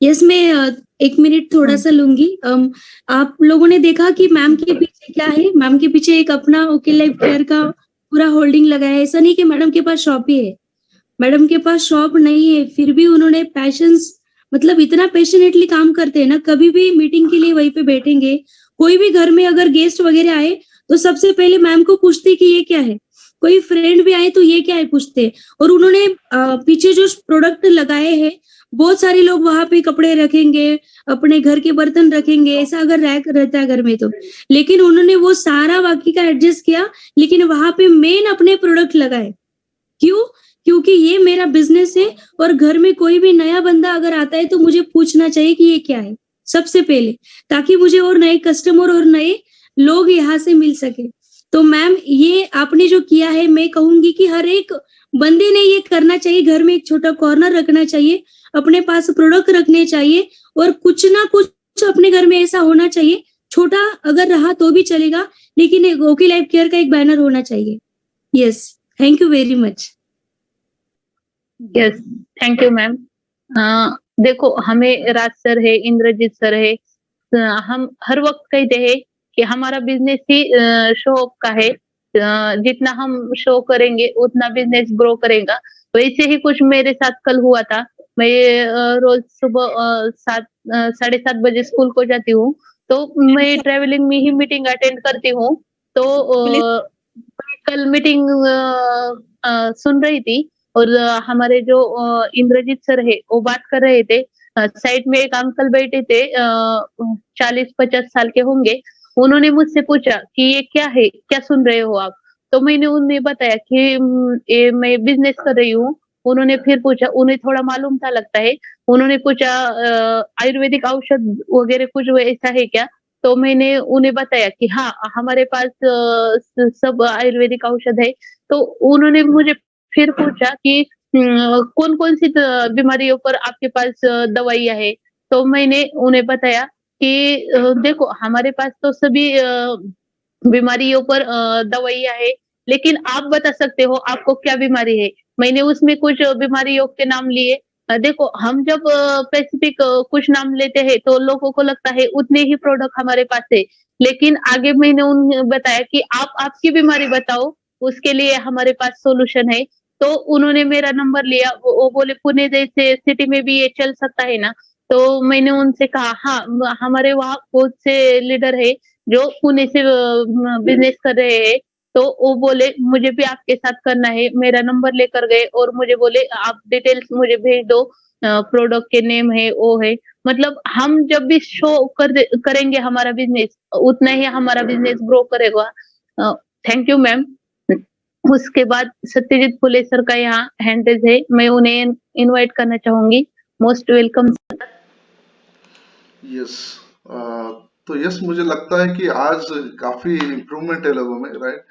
Yes, मैं 1 मिनट थोड़ा सा लूंगी। आप लोगों ने देखा कि मैम के पीछे क्या है। मैम के पीछे एक अपना ओके लाइफ केयर का पूरा होल्डिंग लगाया है। ऐसा नहीं कि मैडम के पास शॉप ही है, मैडम के पास शॉप नहीं है, फिर भी उन्होंने पैशंस, मतलब इतना पैशनेटली काम करते हैं ना। कभी भी मीटिंग के लिए वहीं पे बैठेंगे। कोई भी घर में अगर गेस्ट वगैरह आए तो सबसे पहले मैम को पूछते कि ये क्या है। कोई फ्रेंड भी आए तो ये क्या है पूछते। और उन्होंने पीछे जो प्रोडक्ट लगाए हैं, बहुत सारे लोग वहां पे कपड़े रखेंगे, अपने घर के बर्तन रखेंगे, ऐसा अगर रैक रहता है घर में तो। लेकिन उन्होंने वो सारा बाकी का एडजस्ट किया, लेकिन वहां पे मेन अपने प्रोडक्ट लगाए। क्यों? क्योंकि ये मेरा बिजनेस है, और घर में कोई भी नया बंदा अगर आता है तो मुझे पूछना चाहिए कि ये क्या है सबसे पहले, ताकि मुझे और नए कस्टमर और नए लोग यहाँ से मिल सके। तो मैम, ये आपने जो किया है, मैं कहूंगी कि हर एक बंदे ने ये करना चाहिए। घर में एक छोटा कॉर्नर रखना चाहिए, अपने पास प्रोडक्ट रखने चाहिए, और कुछ ना कुछ अपने घर में ऐसा होना चाहिए। छोटा अगर रहा तो भी चलेगा, लेकिन एक ओके लाइफ केयर का एक बैनर होना चाहिए। Yes, thank you very much. Yes, thank you ma'am. देखो, हमें राज सर है, इंद्रजीत सर है, हम हर वक्त कहते हैं कि हमारा बिजनेस ही शो ऑफ का है। जितना हम शो करेंगे उतना बिजनेस ग्रो करेगा। वैसे ही कुछ मेरे साथ कल हुआ था। मैं रोज सुबह 7-7:30 बजे स्कूल को जाती हूँ, तो मैं ट्रेवलिंग में ही मीटिंग अटेंड करती हूँ। तो कल मीटिंग सुन रही थी, और हमारे जो इंद्रजीत सर है वो बात कर रहे थे। साइड में एक अंकल बैठे थे, 40-50 साल के होंगे। उन्होंने मुझसे पूछा कि ये क्या है, क्या सुन रहे हो आप? तो मैंने उन्हें बताया कि ये मैं बिजनेस कर रही हूँ। उन्होंने फिर पूछा, उन्हें थोड़ा मालूम था लगता है। उन्होंने पूछा आयुर्वेदिक औषध वगैरह कुछ ऐसा है क्या? तो मैंने उन्हें बताया कि हाँ, हमारे पास सब आयुर्वेदिक औषध है। तो उन्होंने मुझे फिर पूछा कि कौन कौन सी बीमारियों पर आपके पास दवाइयाँ है? तो मैंने उन्हें बताया कि देखो, हमारे पास तो सभी बीमारियों पर दवाइयाँ है, लेकिन आप बता सकते हो आपको क्या बीमारी है? मैंने उसमें कुछ बीमारियों के नाम लिए। देखो, हम जब स्पेसिफिक कुछ नाम लेते हैं तो लोगों को लगता है उतने ही प्रोडक्ट हमारे पास है। लेकिन आगे मैंने उन्हें बताया कि आप आपकी बीमारी बताओ, उसके लिए हमारे पास सॉल्यूशन है। तो उन्होंने मेरा नंबर लिया। वो बोले पुणे जैसे सिटी में भी ये चल सकता है ना? तो मैंने उनसे कहा हाँ, हमारे वहाँ बहुत से लीडर है जो पुणे से बिजनेस कर रहे हैं। तो वो बोले मुझे भी आपके साथ करना है। मेरा नंबर लेकर गए और मुझे बोले आप डिटेल्स मुझे भेज दो, प्रोडक्ट के नेम है, वो है। मतलब हम जब भी शो करेंगे हमारा बिजनेस, उतना ही हमारा बिजनेस ग्रो करेगा। Thank you ma'am. उसके बाद सत्यजीत फुले सर का यहाँ हैंड रेज है, मैं उन्हें इनवाइट करना चाहूंगी। Most welcome. यस, तो यस, मुझे लगता है कि आज काफी इम्प्रूवमेंट है लोगों में, राइट?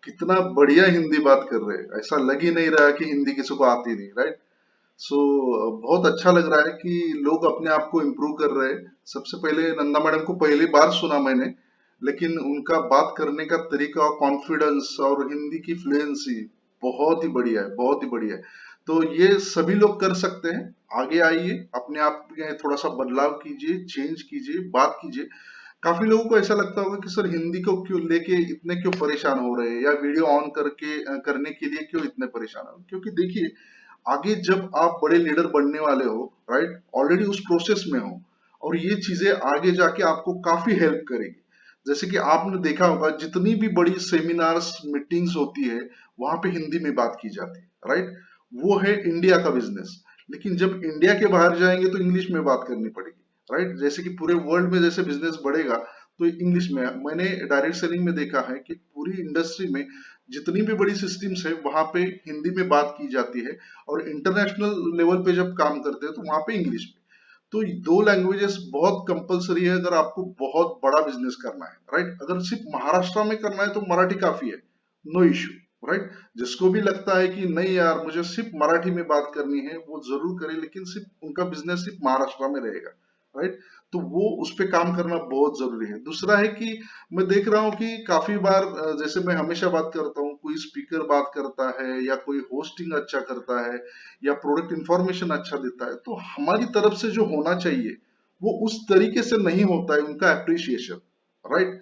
कितना बढ़िया हिंदी बात कर रहे हैं, ऐसा लग ही नहीं रहा कि हिंदी किसी को आती नहीं, राइट? सो बहुत अच्छा लग रहा है कि लोग अपने आप को इम्प्रूव कर रहे हैं। सबसे पहले नंदा मैडम को पहली बार सुना मैंने, लेकिन उनका बात करने का तरीका, कॉन्फिडेंस और हिंदी की फ्लुएंसी बहुत ही बढ़िया है, बहुत ही बढ़िया है। तो ये सभी लोग कर सकते हैं। आगे आइए, अपने आप में थोड़ा सा बदलाव कीजिए, चेंज कीजिए, बात कीजिए। काफी लोगों को ऐसा लगता होगा कि सर हिंदी को क्यों लेके इतने क्यों परेशान हो रहे हैं, या वीडियो ऑन करके करने के लिए क्यों इतने परेशान हो। क्योंकि देखिए, आगे जब आप बड़े लीडर बनने वाले हो, राइट, ऑलरेडी उस प्रोसेस में हो, और ये चीजें आगे जाके आपको काफी हेल्प करेगी। जैसे कि आपने देखा होगा, जितनी भी बड़ी सेमिनार्स, मीटिंग्स होती है, वहां पे हिंदी में बात की जाती है, राइट। वो है इंडिया का बिजनेस। लेकिन जब इंडिया के बाहर जाएंगे तो इंग्लिश में बात करनी पड़ेगी, राइट। जैसे कि पूरे वर्ल्ड में जैसे बिजनेस बढ़ेगा तो इंग्लिश में। मैंने डायरेक्ट सेलिंग में देखा है कि पूरी इंडस्ट्री में जितनी भी बड़ी सिस्टम्स है वहां पे हिंदी में बात की जाती है, और इंटरनेशनल लेवल पे जब काम करते हैं तो वहां पे इंग्लिश में। तो दो लैंग्वेजेस बहुत कंपलसरी है अगर आपको बहुत बड़ा बिजनेस करना है, राइट। अगर सिर्फ महाराष्ट्र में करना है तो मराठी काफी है, नो इश्यू, राइट। जिसको भी लगता है कि नहीं यार मुझे सिर्फ मराठी में बात करनी है, वो जरूर करे, लेकिन सिर्फ उनका बिजनेस सिर्फ महाराष्ट्र में रहेगा, राइट। तो वो उस पे काम करना बहुत जरूरी है। दूसरा है कि मैं देख रहा हूँ कि काफी बार जैसे मैं हमेशा बात करता हूँ, कोई स्पीकर बात करता है या कोई होस्टिंग अच्छा करता है या प्रोडक्ट इंफॉर्मेशन अच्छा देता है, तो हमारी तरफ से जो होना चाहिए वो उस तरीके से नहीं होता है उनका अप्रिसिएशन, राइट।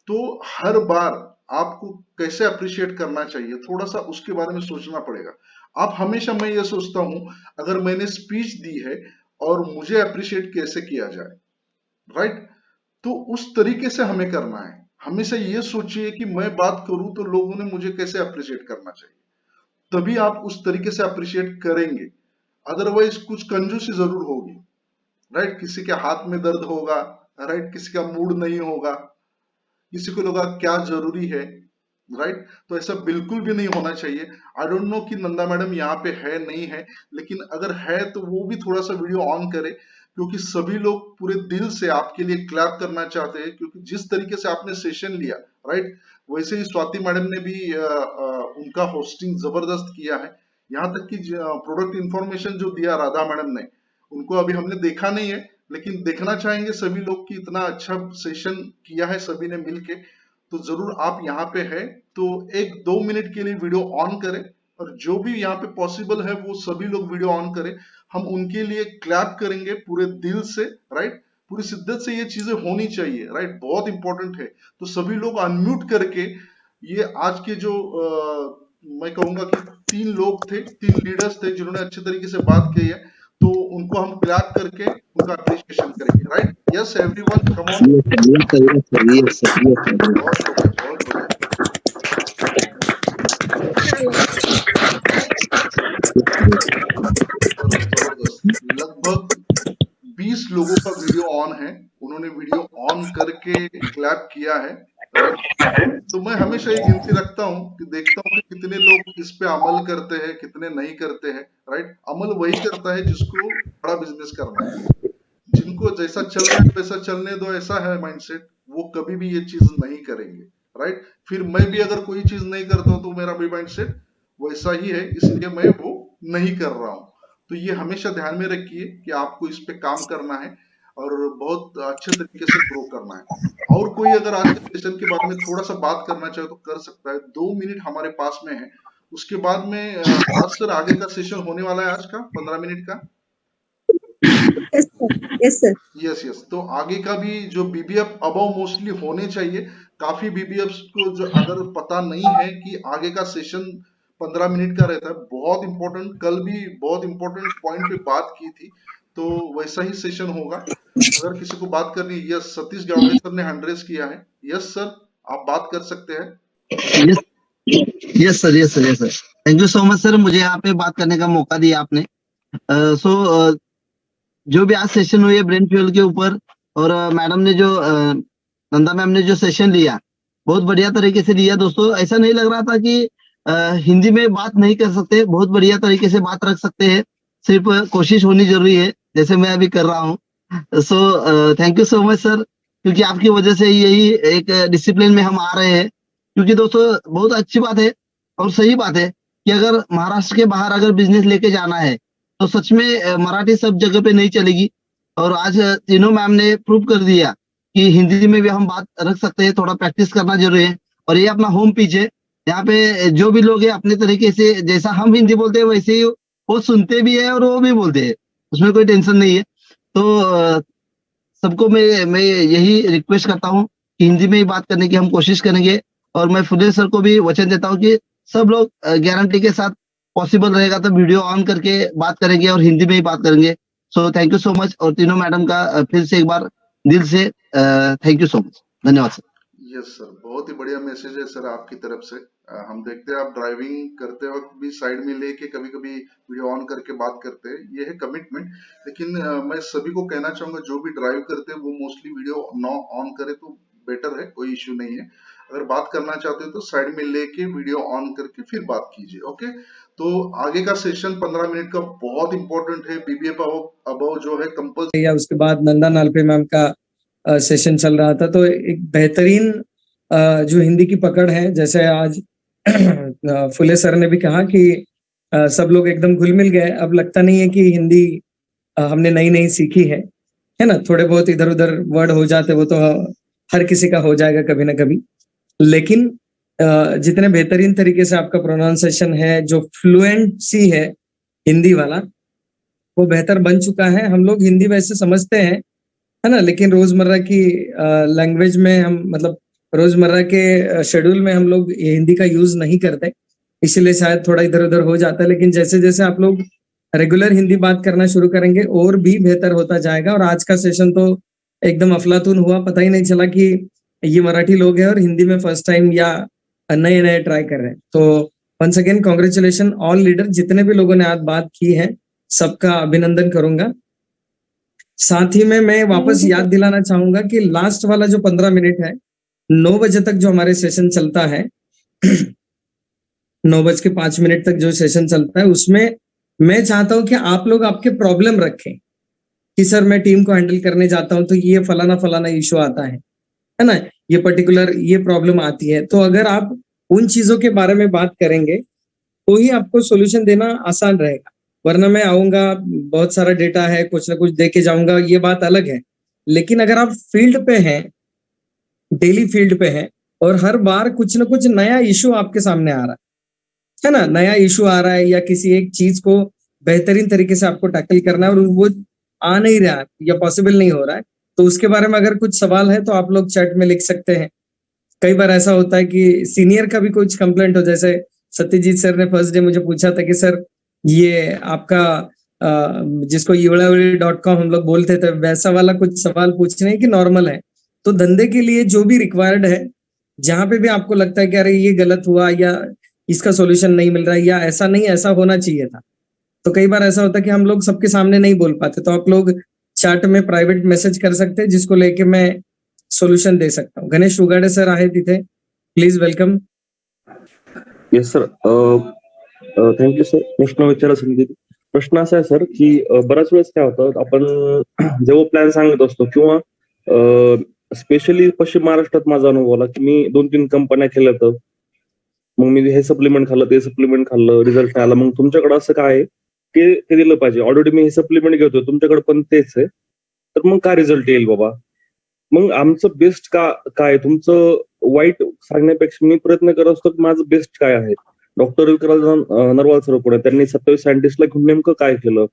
तो हर बार आपको कैसे अप्रिशिएट करना चाहिए, थोड़ा सा उसके बारे में सोचना पड़ेगा। आप हमेशा, मैं ये सोचता हूं, अगर मैंने स्पीच दी है और मुझे अप्रिशिएट कैसे किया जाए, राइट। तो उस तरीके से हमें करना है। हमेशा ये सोचिए कि मैं बात करूं तो लोगों ने मुझे कैसे अप्रिशिएट करना चाहिए, तभी आप उस तरीके से अप्रिशिएट करेंगे। अदरवाइज कुछ कंजूसी जरूर होगी, राइट। किसी के हाथ में दर्द होगा, राइट, किसी का मूड नहीं होगा, किसी को लगा क्या जरूरी है, राइट। तो ऐसा बिल्कुल भी नहीं होना चाहिए। आई डोंट नो कि नंदा मैडम यहाँ पे है नहीं है, लेकिन अगर है तो वो भी थोड़ा सा वीडियो ऑन करे, क्योंकि सभी लोग पूरे दिल से आपके लिए क्लैप करना चाहते हैं। क्योंकि जिस तरीके से आपने सेशन लिया, राइट, वैसे ही स्वाति मैडम ने भी उनका होस्टिंग जबरदस्त किया है। यहाँ तक कि प्रोडक्ट इंफॉर्मेशन जो दिया राधा मैडम ने, उनको अभी हमने देखा नहीं है, लेकिन देखना चाहेंगे सभी लोग कि इतना अच्छा सेशन किया है सभी ने मिलके। तो जरूर आप यहाँ पे है तो 1-2 मिनट के लिए वीडियो ऑन करें, और जो भी यहाँ पे पॉसिबल है वो सभी लोग वीडियो ऑन करें। हम उनके लिए क्लैप करेंगे पूरे दिल से, राइट। पूरी शिद्दत से ये चीजें होनी चाहिए, राइट, बहुत इंपॉर्टेंट है। तो सभी लोग अनम्यूट करके, ये आज के जो मैं कहूंगा कि 3 लोग थे, 3 लीडर्स थे जिन्होंने अच्छे तरीके से बात की है, तो उनको हम क्लैप करके उनका अप्रिशिएशन करेंगे, right. Yes everyone, come on. yes, sir. बहुत बढ़िया, बहुत बढ़िया। जबरदस्त। लगभग 20 लोगों का वीडियो ऑन है, उन्होंने वीडियो ऑन करके क्लैप किया है, राइट। तो मैं हमेशा एक गिनती रखता हूँ कि देखता हूँ कि कितने लोग इस पे अमल करते हैं, कितने नहीं करते हैं, राइट। अमल वही करता है जिसको बड़ा बिजनेस करना है। जिनको जैसा चल रहा है वैसा चलने दो, ऐसा है माइंडसेट, वो कभी भी ये चीज नहीं करेंगे, राइट। फिर मैं भी अगर कोई चीज नहीं करता हूं तो मेरा भी माइंडसेट वैसा ही है, इसलिए मैं वो नहीं कर रहा हूं। तो ये हमेशा ध्यान में रखिए कि आपको इस पे काम करना है और बहुत अच्छे तरीके से ग्रो करना है। और कोई अगर आज के सेशन के बारे में थोड़ा सा बात करना चाहे तो कर सकता है, 2 मिनट हमारे पास में है। उसके बाद में आज सर आगे का सेशन होने वाला है आज का 15 मिनट का। Yes sir, yes sir. Yes yes, तो आगे का भी जो बीबीएफ अबव मोस्टली होने चाहिए। काफी बीबीएफ को जो अगर पता नहीं है कि आगे का सेशन 15 मिनट का रहता है, बहुत इंपॉर्टेंट, कल भी बहुत इंपॉर्टेंट पॉइंट पे बात की थी, तो वैसा ही सेशन होगा। अगर किसी को बात करनी है, यस, सतीश गावड़े सर ने हैंड रेज किया है। यस सर, आप बात कर सकते हैं। Yes sir. Thank you so much sir, मुझे यहाँ पे बात करने का मौका दिया आपने। जो भी आज सेशन हुई है ब्रेन फ्यूल के ऊपर, और मैडम ने जो नंदा मैम ने जो सेशन लिया, बहुत बढ़िया तरीके से लिया दोस्तों। ऐसा नहीं लग रहा था कि हिंदी में बात नहीं कर सकते, बहुत बढ़िया तरीके से बात रख सकते हैं, सिर्फ कोशिश होनी जरूरी है, जैसे मैं अभी कर रहा हूँ। सो thank you so much sir, क्योंकि आपकी वजह से यही एक डिसिप्लिन में हम आ रहे हैं। क्योंकि दोस्तों बहुत अच्छी बात है और सही बात है कि अगर महाराष्ट्र के बाहर अगर बिजनेस लेके जाना है तो सच में मराठी सब जगह पे नहीं चलेगी। और आज तीनों मैम ने प्रूव कर दिया कि हिंदी में भी हम बात रख सकते हैं, थोड़ा प्रैक्टिस करना जरूरी है। और ये अपना होम पिच है, यहाँ पे जो भी लोग हैं अपने तरीके से जैसा हम हिंदी बोलते हैं वैसे ही वो सुनते भी है और वो भी बोलते हैं, उसमें कोई टेंशन नहीं है। तो सबको मैं यही रिक्वेस्ट करता हूँ कि हिंदी में ही बात करने की हम कोशिश करेंगे। और मैं फुले सर को भी वचन देता हूँ कि सब लोग गारंटी के साथ पॉसिबल रहेगा तो वीडियो ऑन करके बात करेंगे और हिंदी में ही बात करेंगे। सो थैंक यू सो मच, और तीनों मैडम का फिर से एक बार दिल से थैंक यू सो मच, धन्यवाद सर। यस सर, बहुत ही बढ़िया मैसेज है सर आपकी तरफ से। हम देखते हैं आप ड्राइविंग करते वक्त भी साइड में लेके कभी कभी वीडियो ऑन करके बात करते हैं, ये है कमिटमेंट। लेकिन मैं सभी को कहना चाहूंगा जो भी ड्राइव करते हैं वो मोस्टली वीडियो न ऑन करे तो बेटर है, कोई इश्यू नहीं है। अगर बात करना चाहते हो तो साइड में लेके वीडियो ऑन करके फिर बात कीजिए, ओके। तो आगे का सेशन 15 मिनट का बहुत इंपॉर्टेंट है, बीबीए अबव जो है कंपल्सरी। या उसके बाद नंदा नालपे मैम का सेशन चल रहा था, तो एक बेहतरीन जो हिंदी की पकड़ है, जैसे आज फुले सर ने भी कहा कि सब लोग एकदम घुल मिल गए। अब लगता नहीं है कि हिंदी हमने नई नई सीखी है ना। थोड़े बहुत इधर उधर वर्ड हो जाते, वो तो हर किसी का हो जाएगा कभी ना कभी। लेकिन जितने बेहतरीन तरीके से आपका प्रोनाउंसिएशन है, जो फ्लुएंसी है हिंदी वाला, वो बेहतर बन चुका है। हम लोग हिंदी वैसे समझते हैं, है ना, लेकिन रोजमर्रा की लैंग्वेज में हम, मतलब रोजमर्रा के शेड्यूल में हम लोग हिंदी का यूज नहीं करते, इसलिए शायद थोड़ा इधर उधर हो जाता है। लेकिन जैसे जैसे आप लोग रेगुलर हिंदी बात करना शुरू करेंगे और भी बेहतर होता जाएगा। और आज का सेशन तो एकदम अफलातून हुआ, पता ही नहीं चला कि ये मराठी लोग हैं और हिंदी में फर्स्ट टाइम या नए नए ट्राई कर रहे हैं। तो once again congratulation all leader, जितने भी लोगों ने आज बात की है सबका अभिनंदन करूंगा। साथ ही में मैं वापस याद दिलाना चाहूंगा कि लास्ट वाला जो 15 मिनट है, 9 बजे तक जो हमारे सेशन चलता है 9:05 तक जो सेशन चलता है, उसमें मैं चाहता हूं कि आप लोग आपके प्रॉब्लम रखें कि सर मैं टीम को हैंडल करने जाता हूं तो ये फलाना फलाना इशू आता है ना, ये पर्टिकुलर ये प्रॉब्लम आती है। तो अगर आप उन चीजों के बारे में बात करेंगे तो ही आपको सोल्यूशन देना आसान रहेगा। वरना मैं आऊंगा, बहुत सारा डेटा है, कुछ ना कुछ दे के जाऊंगा, ये बात अलग है। लेकिन अगर आप फील्ड पे हैं, डेली फील्ड पे हैं, और हर बार कुछ ना कुछ नया इशू आपके सामने आ रहा है ना, नया इशू आ रहा है या किसी एक चीज को बेहतरीन तरीके से आपको टैकल करना है और वो आ नहीं रहा या पॉसिबल नहीं हो रहा है, तो उसके बारे में अगर कुछ सवाल है तो आप लोग चैट में लिख सकते हैं। कई बार ऐसा होता है कि सीनियर का भी कुछ कंप्लेंट हो, जैसे सत्यजीत सर ने फर्स्ट डे मुझे पूछा था कि सर ये आपका जिसको yulavali.com हम लोग बोलते थे, वैसा वाला कुछ सवाल पूछने की नॉर्मल है। तो धंधे के लिए जो भी रिक्वायर्ड है, जहां पे भी आपको लगता है कि अरे ये गलत हुआ या इसका सॉल्यूशन नहीं मिल रहा है या ऐसा नहीं, ऐसा होना चाहिए था, तो कई बार ऐसा होता है कि हम लोग सबके सामने नहीं बोल पाते, तो आप लोग चैट में प्राइवेट मैसेज कर सकते हैं, जिसको लेके मैं सोल्यूशन दे सकता हूँ। गणेश उगाडे सर आहे तिथे, please welcome. Yes sir, thank you sir. प्रश्न विचारा संधी। प्रश्न असा आहे सर की बऱ्याच वेळेस काय होतं, आपण जेव्हा प्लॅन सांगत असतो किंवा स्पेशली पश्चिम महाराष्ट्रात माझा अनुभव आला की मी 2-3 कंपन्या केल्या, तर मग मी हे सप्लिमेंट खाल्लं, ते सप्लिमेंट खाल्लं, रिझल्ट नाही आला। मग तुमच्याकडे असं काय आहे की ते दिलं पाहिजे, ऑलरेडी मी हे सप्लिमेंट घेतोय, तुमच्याकडे पण तेच आहे, तर मग काय रिझल्ट येईल बाबा? मग आमचं बेस्ट काय, तुमचं वाईट सांगण्यापेक्षा मी प्रयत्न करत असतो की माझं बेस्ट काय आहे। डॉक्टर विक्रांत नरवाल सर पुढे त्यांनी 27 सायंटिस्टला घेऊन नेमकं काय केलं,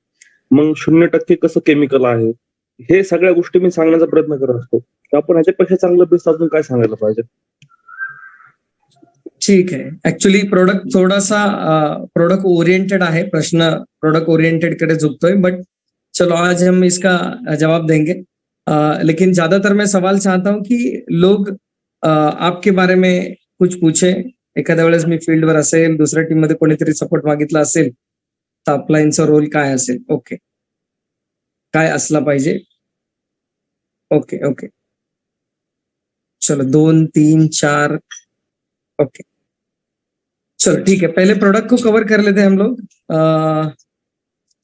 मग 0% कसं केमिकल आहे, हे सगळ्या गोष्टी मी सांगण्याचा प्रयत्न करत असतो। तर आपण ह्याच्यापेक्षा चांगलं बेस्ट अजून काय सांगायला पाहिजे? ठीक है, एक्चुअली प्रोडक्ट थोड़ा सा प्रोडक्ट ओरिएंटेड आहे, प्रश्न प्रोडक्ट ओरिएंटेड कडे झुकतोय, बट चलो आज हम इसका जवाब देंगे। लेकिन ज्यादातर मैं सवाल चाहता हूं कि लोग आपके बारे में कुछ पूछे। एखाद्या वेळेस मी फील्डवर असेल, दुसऱ्या टीम मध्ये कोणीतरी सपोर्ट मागितला असेल, तर आपला यांचा रोल काय असेल, ओके काय असला पाहिजे, ओके ओके चलो 2, 3, 4, ओके चलो ठीक है। पहले प्रोडक्ट को कवर कर लेते हैं हम लोग।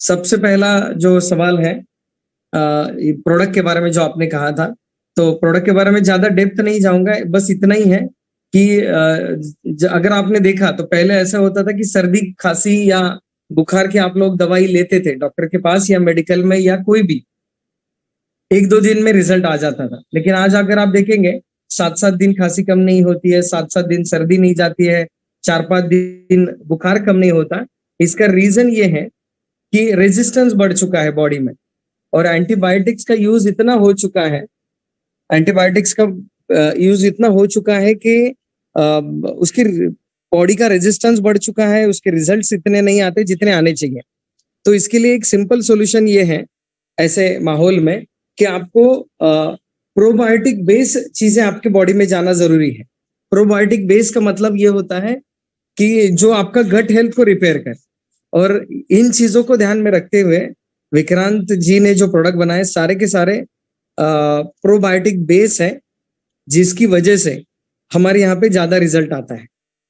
सबसे पहला जो सवाल है प्रोडक्ट के बारे में जो आपने कहा था, तो प्रोडक्ट के बारे में ज्यादा डेप्थ नहीं जाऊंगा, बस इतना ही है कि अगर आपने देखा तो पहले ऐसा होता था कि सर्दी खांसी या बुखार की आप लोग दवाई लेते थे डॉक्टर के पास या मेडिकल में या कोई भी, 1-2 दिन में रिजल्ट आ जाता था, लेकिन आज अगर आप देखेंगे 7-7 दिन खांसी कम नहीं होती है, 7-7 दिन सर्दी नहीं जाती है, 4-5 दिन बुखार कम नहीं होता। इसका रीजन ये है कि रेजिस्टेंस बढ़ चुका है बॉडी में और एंटीबायोटिक्स का यूज इतना हो चुका है, एंटीबायोटिक्स का यूज इतना हो चुका है कि उसकी बॉडी का रेजिस्टेंस बढ़ चुका है, उसके रिजल्ट्स इतने नहीं आते जितने आने चाहिए। तो इसके लिए एक सिंपल सॉल्यूशन ये है ऐसे माहौल में कि आपको प्रोबायोटिक बेस चीजें आपके बॉडी में जाना जरूरी है। प्रोबायोटिक बेस का मतलब ये होता है कि जो आपका गट हेल्थ को रिपेयर करे, और इन चीजों को ध्यान में रखते हुए विक्रांत जी ने जो प्रोडक्ट बनाए सारे के सारे प्रोबायोटिक बेस है, जिसकी वजह से हमारे यहाँ पे ज्यादा रिजल्ट आता है।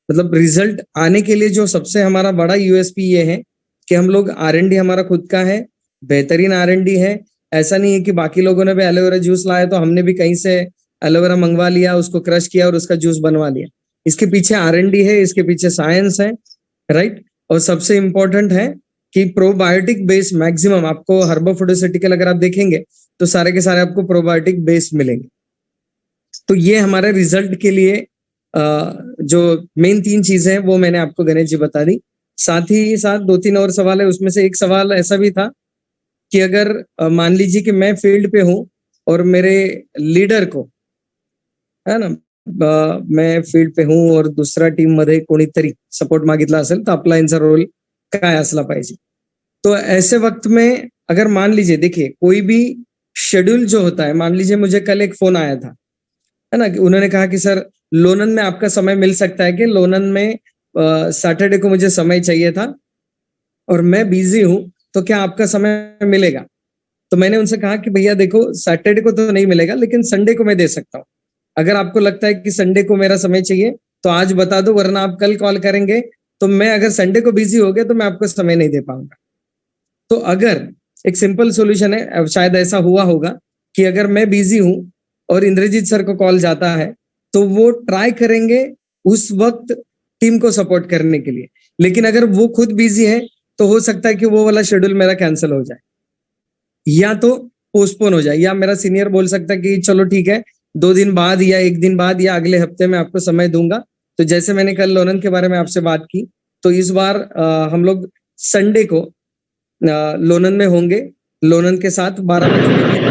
मतलब रिजल्ट आने के लिए जो सबसे हमारा बड़ा यूएसपी ये है कि हम लोग R&D हमारा खुद का है, बेहतरीन R&D है। ऐसा नहीं है कि बाकी लोगों ने भी एलोवेरा जूस लाया तो हमने भी कहीं से एलोवेरा मंगवा लिया, उसको क्रश किया और उसका जूस बनवा लिया। इसके पीछे R&D है, इसके पीछे साइंस है, राइट। और सबसे इंपॉर्टेंट है कि प्रोबायोटिक बेस मैक्सिमम आपको हर्बल फूडोसिटिकल अगर आप देखेंगे तो सारे के सारे आपको प्रोबायोटिक बेस मिलेंगे। तो ये हमारे रिजल्ट के लिए जो मेन 3 चीजें हैं वो मैंने आपको गणेश जी बता दी। साथ ही साथ 2-3 और सवाल है, उसमें से एक सवाल ऐसा भी था कि अगर मान लीजिए कि मैं फील्ड पे हूँ और मेरे लीडर को, है ना, मैं फील्ड पे हूँ और दुसऱ्या टीम मध्ये कोणीतरी सपोर्ट मागितला असेल तर आपला यांचा रोल काय असला पाहिजे। तो ऐसे वक्त में अगर मान लीजिए, देखिए कोई भी शेड्यूल जो होता है, मान लीजिए मुझे कल एक फोन आया था, है ना, कि उन्होंने कहा कि सर लोनन में आपका समय मिल सकता है कि लोनन में सैटरडे को मुझे समय चाहिए था और मैं बिजी हूं, तो क्या आपका समय मिलेगा? तो मैंने उनसे कहा कि भैया देखो सैटरडे को तो नहीं मिलेगा, लेकिन संडे को मैं दे सकता हूँ। अगर आपको लगता है कि संडे को मेरा समय चाहिए तो आज बता दो, वरना आप कल कॉल करेंगे तो मैं अगर संडे को बिजी हो गया तो मैं आपको समय नहीं दे पाऊंगा। तो अगर एक सिंपल सॉल्यूशन है, शायद ऐसा हुआ होगा कि अगर मैं बिजी हूं और इंद्रजीत सर को कॉल जाता है तो वो ट्राई करेंगे उस वक्त टीम को सपोर्ट करने के लिए, लेकिन अगर वो खुद बिजी है तो हो सकता है कि वो वाला शेड्यूल मेरा कैंसिल हो जाए या तो पोस्टपोन हो जाए, या मेरा सीनियर बोल सकता है कि चलो ठीक है 2 दिन बाद या 1 दिन बाद या अगले हफ्ते में आपको समय दूंगा। तो जैसे मैंने कल लोनन के बारे में आपसे बात की, तो इस बार हम लोग संडे को लोनन में होंगे, लोनन के साथ 12 बजे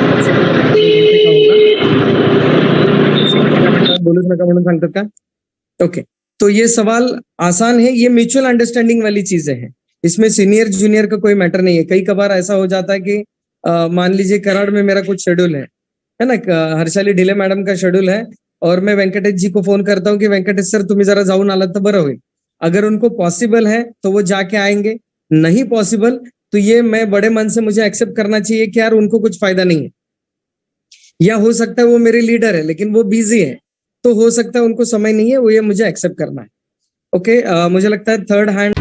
बोलूच नका म्हणून सांगतात का? ओके, तो ये सवाल आसान है, ये म्यूचुअल अंडरस्टैंडिंग वाली चीजें हैं, इसमें सीनियर जूनियर का कोई मैटर नहीं है। कई कबार ऐसा हो जाता है कि मान लीजिए कराड़ में मेरा कुछ शेड्यूल है ना, हर्षाली ढिले मैडम का शेड्यूल है और मैं वेंकटेश जी को फोन करता हूँ कि वेंकटेश सर तुम्ही जरा जाऊन आलात तर बरं होईल। अगर उनको पॉसिबल है तो वो जाके आएंगे, नहीं पॉसिबल तो ये मैं बड़े मन से मुझे एक्सेप्ट करना चाहिए कि यार उनको कुछ फायदा नहीं है, या हो सकता है वो मेरे लीडर है लेकिन वो बिजी है, तो हो सकता है उनको समय नहीं है, वो ये मुझे एक्सेप्ट करना है। ओके, मुझे लगता है थर्ड हैंड